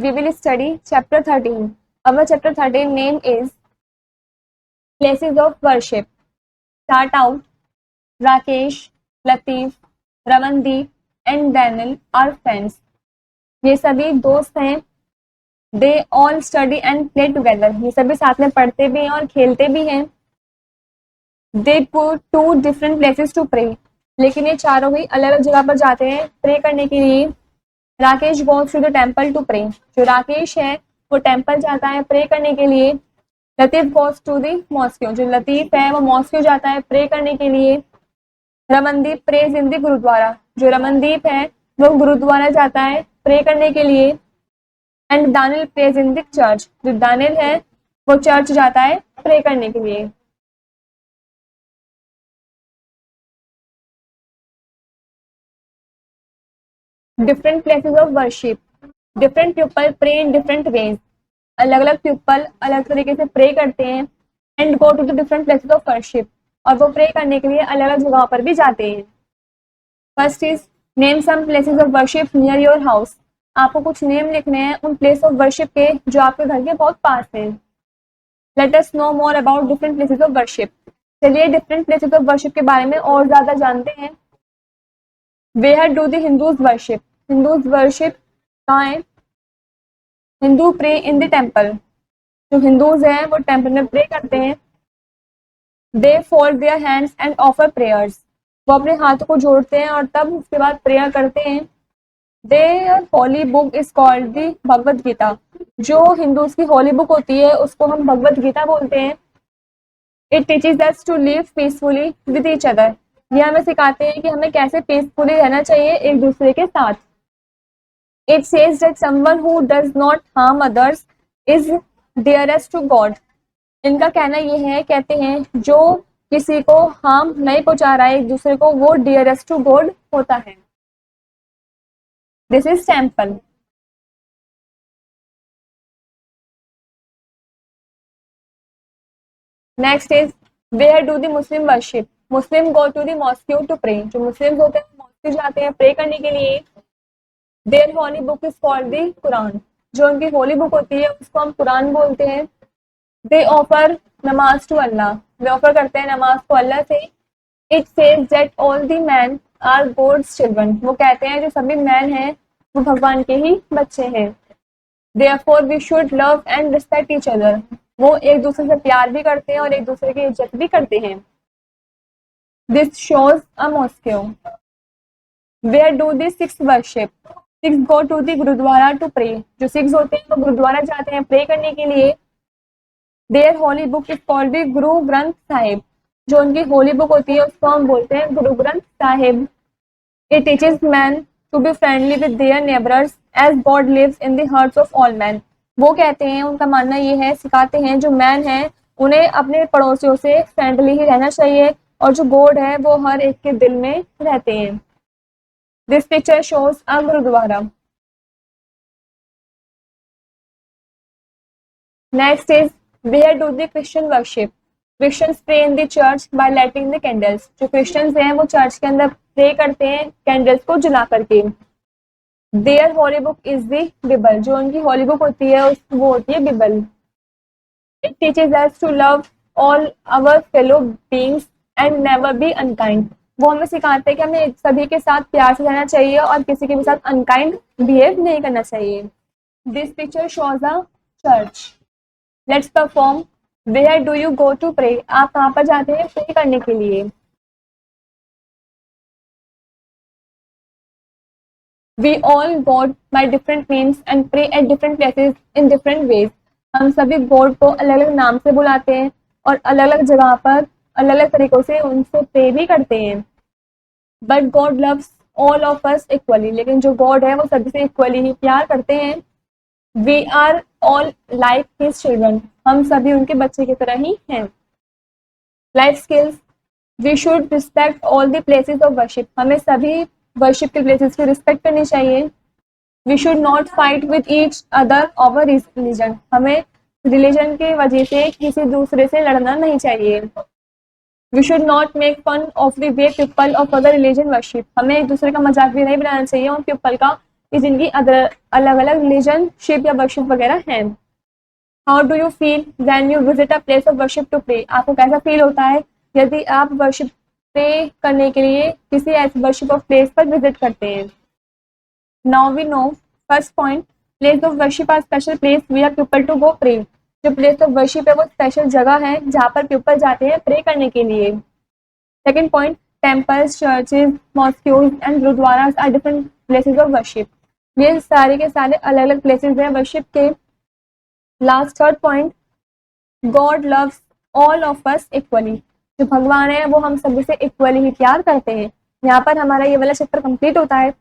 we will study chapter 13. Our chapter 13 name is Places of Worship. Start out. Rakesh, Latif, Ramandeep and Daniel are friends. ये सभी दोस्त हैं. They all study and play together. ये सभी साथ में पढ़ते भी हैं और खेलते भी हैं. They go to different places to pray. लेकिन ये चारों ही अलग अलग जगह पर जाते हैं प्रे करने के लिए. Rakesh goes to the temple to pray. जो राकेश है वो टेम्पल जाता है प्रे करने के लिए. Latif goes to the mosque. जो लतीफ है वो मॉस्क्यू जाता है प्रे करने के लिए. Ramandeep prays in the gurdwara. जो रमनदीप है वो गुरुद्वारा जाता है प्रे करने के लिए. And Daniil praise in the church. जो दानिल है वो चर्च जाता है प्रे करने के लिए. Different places of worship. Different people pray in different ways. अलग अलग पीपल अलग तरीके से प्रे करते हैं. And go to the different places of worship. और वो प्रे करने के लिए अलग अलग जगहों पर भी जाते हैं. First is name some places of worship near your house. आपको कुछ नेम लिखने हैं उन प्लेस ऑफ वर्शिप के जो आपके घर के बहुत पास हैं. Let us know more about different places of worship. चलिए डिफरेंट प्लेसेस ऑफ वर्शिप के बारे में और ज्यादा जानते हैं. Where do the Hindus worship? Hindus worship कहाँ है? Hindu pray in the temple. जो हिंदूज हैं वो टेम्पल में प्रे करते हैं. They fold their hands and offer prayers. वो अपने हाथों को जोड़ते हैं और तब उसके बाद प्रेयर करते हैं. Their holy book is called the Bhagavad Gita. जो हिंदूज की होली बुक होती है उसको हम भगवद गीता बोलते हैं. It teaches us to live peacefully with each other. ये हमें सिखाते हैं कि हमें कैसे पीसफुली रहना चाहिए एक दूसरे के साथ. It says that someone who does not harm others is dearest to God. इनका कहना ये है, कहते हैं जो किसी को हार्म नहीं पहुंचा रहा है एक दूसरे को वो डियरेस्ट टू गॉड होता है. This is temple. Next is where do the Muslim worship. Muslim go to the mosque to pray. जो मुस्लिम होते हैं मॉस्क्यू जाते हैं प्रे करने के लिए. Their holy book is called the Quran. जो उनकी होली बुक होती है उसको हम कुरान बोलते हैं. They offer namaz to Allah. They offer करते हैं नमाज को अल्लाह से. It says that all the man are God's children. वो कहते हैं जो सभी मैन हैं वो भगवान के ही बच्चे हैं. Therefore we should love and respect each other. वो एक दूसरे से प्यार भी करते हैं और एक दूसरे की इज्जत भी करते हैं. This shows a mosque. Where do the Sikhs worship? Sikhs go to the Gurudwara to pray. जो Sikhs होते हैं वो गुरुद्वारा जाते हैं प्रे करने के लिए. Their holy book is called the Guru Granth Sahib. जो उनकी होली बुक होती है उसको हम बोलते हैं Guru Granth Sahib. It teaches men to be friendly with their neighbors as God lives in the hearts of all men. वो कहते हैं, उनका मानना ये है, सिखाते हैं जो मैन हैं उन्हें अपने पड़ोसियों से फ्रेंडली ही रहना चाहिए और जो गॉड है वो हर एक के दिल में रहते हैं. This picture shows a gurdwara. Next is where do the Christian worship. Christians pray in the church by lighting the candles. जो क्रिश्चियंस हैं वो चर्च के अंदर प्रे करते हैं कैंडल्स को जला करके. There holy book is the Bible. जो उनकी होली बुक होती है वो होती है Bible. It teaches us to love all our fellow beings and never be unkind. वो हमें सिखाते हैं कि हमें सभी के साथ प्यार से रहना चाहिए और किसी के भी साथ अनकाइंड बिहेव नहीं करना चाहिए. This picture shows a church. Let's perform. Where do you go to pray. आप कहाँ पर जाते हैं प्रे करने के लिए. We all God by different names and pray at different places in different ways. हम सभी गॉड को अलग अलग नाम से बुलाते हैं और अलग अलग जगह पर अलग अलग तरीकों से उनसे प्रे भी करते हैं. But God loves all of us equally. लेकिन जो गॉड है वो सभी से इक्वली ही प्यार करते हैं. We are all like his children. हम सभी उनके बच्चे की तरह ही हैं. Life skills. We should respect all the places of worship. हमें सभी वर्शिप के प्लेसेस की रिस्पेक्ट करनी चाहिए. We should not fight with each other over religion. हमें रिलीजन की वजह से किसी दूसरे से लड़ना नहीं चाहिए. We should not make fun of the way people of other religion worship. हमें एक दूसरे का मजाक भी नहीं बनाना चाहिए उन पीपल का कि जिनकी अलग अलग रिलीजनशिप या वर्शिप वगैरह हैं। How do you feel when you visit a place of worship to pray? आपको कैसा फील होता है यदि आप वर्शिप प्रे करने के लिए किसी ऐसे वर्शिप ऑफ प्लेस पर विजिट करते हैं? Now we know first point, place of worship are special place where people to go pray. जो प्लेस ऑफ वर्शिप है वो स्पेशल जगह है जहाँ पर पीपल जाते हैं प्रे करने के लिए। Second point, temples, churches, mosques and gurudwaras are different places of worship. ये सारे के सारे अलग अलग प्लेसेस हैं वर्शिप के। Last third point, God loves all of us equally. जो भगवान है वो हम सभी से इक्वली ही प्यार करते हैं। यहाँ पर हमारा ये वाला चैप्टर कंप्लीट होता है।